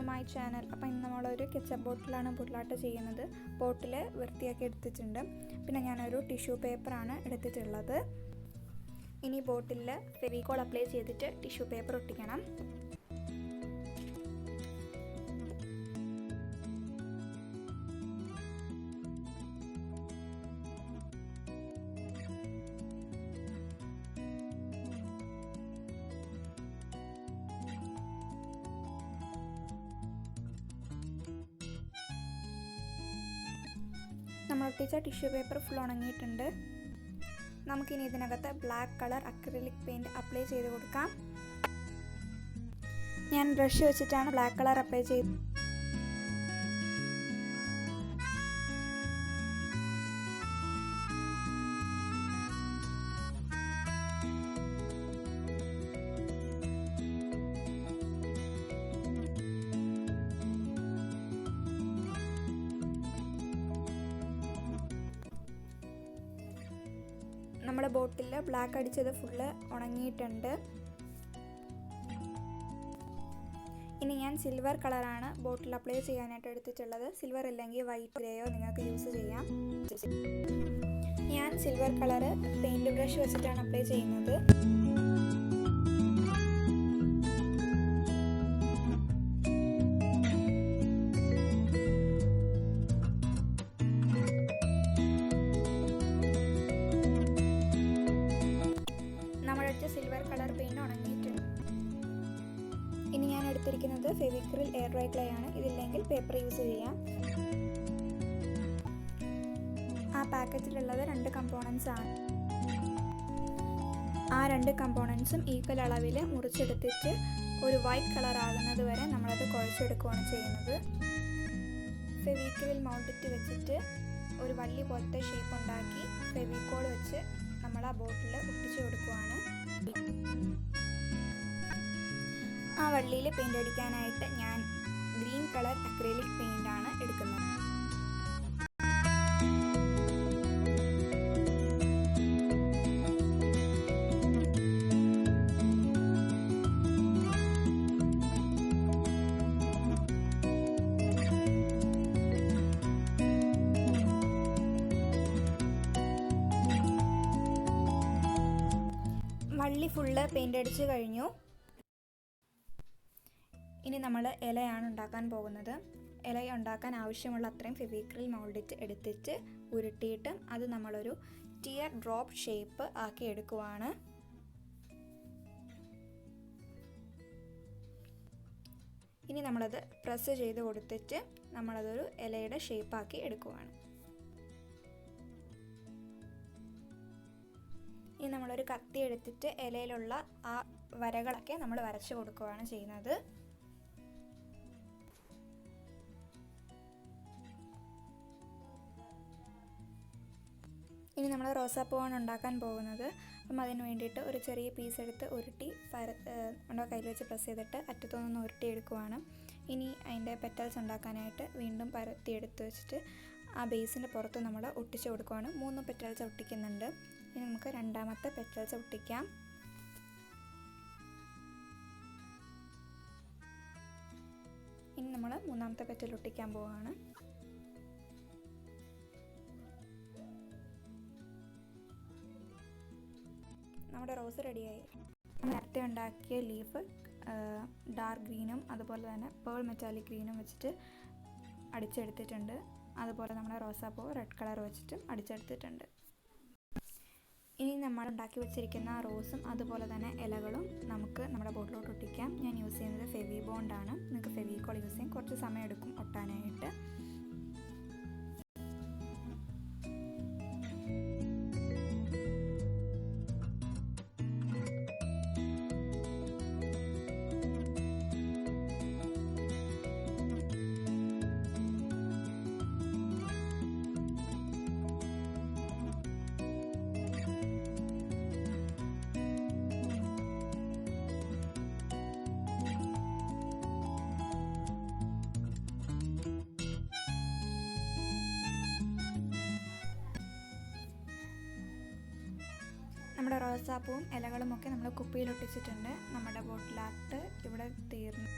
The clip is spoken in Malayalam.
My channel. അപ്പോൾ ഇന്ന് നമ്മളൊരു കെച്ചപ്പ് ബോട്ടിലാണ് പുള്ളാട്ട് ചെയ്യുന്നത്. ബോട്ടിൽ വൃത്തിയാക്കി എടുത്തിട്ടുണ്ട്. പിന്നെ ഞാനൊരു ടിഷ്യൂ പേപ്പറാണ് എടുത്തിട്ടുള്ളത്. ഇനി ബോട്ടിലിൽ ഫെവിക്കോൾ അപ്ലൈ ചെയ്തിട്ട് ടിഷ്യൂ പേപ്പർ ഒട്ടിക്കണം. നമ്മൾ ഒട്ടിച്ച ടിഷ്യൂ പേപ്പർ ഫുൾ ഉണങ്ങിയിട്ടുണ്ട്. നമുക്കിനി ഇതിനകത്ത് black colour acrylic paint apply ചെയ്ത് കൊടുക്കാം. ഞാൻ ബ്രഷ് വെച്ചിട്ടാണ് ബ്ലാക്ക് കളർ അപ്ലൈ ചെയ്ത് നമ്മുടെ ബോട്ടിൽ ബ്ലാക്ക് അടിച്ചത് ഫുള്ള് ഉണങ്ങിയിട്ടുണ്ട്. ഇനി ഞാൻ സിൽവർ കളറാണ് ബോട്ടിൽ അപ്ലൈ ചെയ്യാനായിട്ട് എടുത്തിട്ടുള്ളത്. സിൽവർ അല്ലെങ്കിൽ വൈറ്റ് ഗ്രേയോ നിങ്ങൾക്ക് യൂസ് ചെയ്യാം. ഞാൻ സിൽവർ കളറ് പെയിൻറ് ബ്രഷ് വെച്ചിട്ടാണ് അപ്ലൈ ചെയ്യുന്നത്. സിൽവർ കളർ പെയിൻറ് ഉണങ്ങിയിട്ടുണ്ട്. ഇനി ഞാൻ എടുത്തിരിക്കുന്നത് ഫെവിക്രിൽ എയർ ഡ്രൈ ക്ലേ ആണ്. ഇതില്ലെങ്കിൽ പേപ്പർ യൂസ് ചെയ്യാം. ആ പാക്കറ്റിലുള്ളത് 2 കമ്പോണൻസ് ആണ്. ആ 2 കമ്പോണൻസും ഈക്വൽ അളവിൽ മുറിച്ചെടുത്തിട്ട് ഒരു വൈറ്റ് കളർ ആകുന്നത് വരെ നമ്മളത് കുഴച്ചെടുക്കുകയാണ് ചെയ്യുന്നത്. ഫെവിക്രിൽ മൗൾഡിറ്റ് വെച്ചിട്ട് ഒരു വള്ളി പോലത്തെ ഷേപ്പ് ഉണ്ടാക്കി ഫെവിക്കോൾ വെച്ച് നമ്മൾ ആ ബോട്ടിൽ ഒട്ടിച്ചു കൊടുക്കുകയാണ്. ആ വള്ളിയിൽ പെയിൻ്റ് അടിക്കാനായിട്ട് ഞാൻ ഗ്രീൻ കളർ അക്രിലിക് പെയിൻ്റ് ആണ് എടുക്കുന്നത്. വള്ളി ഫുള്ള് പെയിൻ്റ് അടിച്ച് കഴിഞ്ഞു. ഇനി നമ്മൾ ഇലയാണ് ഉണ്ടാക്കാൻ പോകുന്നത്. ഇല ഉണ്ടാക്കാൻ ആവശ്യമുള്ള അത്രയും ഫെവിക്രിൽ മൗൾഡിറ്റ് എടുത്തിട്ട് ഉരുട്ടിയിട്ട് അത് നമ്മളൊരു ടിയർ ഡ്രോപ്പ് ഷേപ്പ് ആക്കി എടുക്കുവാണ്. ഇനി നമ്മളത് പ്രസ് ചെയ്ത് കൊടുത്തിട്ട് നമ്മളതൊരു ഇലയുടെ ഷേപ്പാക്കി എടുക്കുവാണ്. ഇനി നമ്മളൊരു കത്തി എടുത്തിട്ട് ഇലയിലുള്ള ആ വരകളൊക്കെ നമ്മൾ വരച്ചു കൊടുക്കുകയാണ് ചെയ്യുന്നത്. ഇനി നമ്മൾ റോസാപ്പൂവാണ് ഉണ്ടാക്കാൻ പോകുന്നത്. അപ്പം അതിന് വേണ്ടിയിട്ട് ഒരു ചെറിയ പീസ് എടുത്ത് ഉരുട്ടി നമ്മുടെ കയ്യിൽ വെച്ച് പ്രസ് ചെയ്തിട്ട് അറ്റത്തുനിന്ന് ഉരുട്ടി എടുക്കുവാണ്. ഇനി അതിൻ്റെ പെറ്റൽസ് ഉണ്ടാക്കാനായിട്ട് വീണ്ടും പരത്തി എടുത്ത് വെച്ചിട്ട് ആ ബേസിൻ്റെ പുറത്ത് നമ്മൾ ഒട്ടിച്ച് കൊടുക്കുവാണ്. 3 പെറ്റൽസ് ഒട്ടിക്കുന്നുണ്ട്. ഇനി നമുക്ക് രണ്ടാമത്തെ പെറ്റൽസ് ഒട്ടിക്കാം. ഇനി നമ്മൾ മൂന്നാമത്തെ പെറ്റൽ ഒട്ടിക്കാൻ പോവുകയാണ്. നമ്മുടെ റോസ് റെഡിയായി. നേരത്തെ ഉണ്ടാക്കിയ ലീഫ് ഡാർക്ക് ഗ്രീനും അതുപോലെ തന്നെ പേൾ മെറ്റാലിക് ഗ്രീനും വെച്ചിട്ട് അടിച്ചെടുത്തിട്ടുണ്ട്. അതുപോലെ നമ്മുടെ റോസാപ്പൂ റെഡ് കളർ വെച്ചിട്ടും അടിച്ചെടുത്തിട്ടുണ്ട്. ഇനി നമ്മൾ ഉണ്ടാക്കി വെച്ചിരിക്കുന്ന റോസും അതുപോലെ തന്നെ ഇലകളും നമുക്ക് നമ്മുടെ ബോട്ടിലോട്ട് ഒട്ടിക്കാം. ഞാൻ യൂസ് ചെയ്യുന്നത് ഫെവിബോണ്ടാണ്. നിങ്ങൾക്ക് ഫെവിക്കോൾ യൂസ് ചെയ്യാം. കുറച്ച് സമയം എടുക്കും ഒട്ടാനായിട്ട്. നമ്മുടെ റോസാപ്പൂവും ഇലകളുമൊക്കെ നമ്മൾ കുപ്പിയിൽ ഒട്ടിച്ചിട്ടുണ്ട്. നമ്മുടെ ബോട്ടിൽ ആർട്ട് ഇവിടെ തീർന്നു.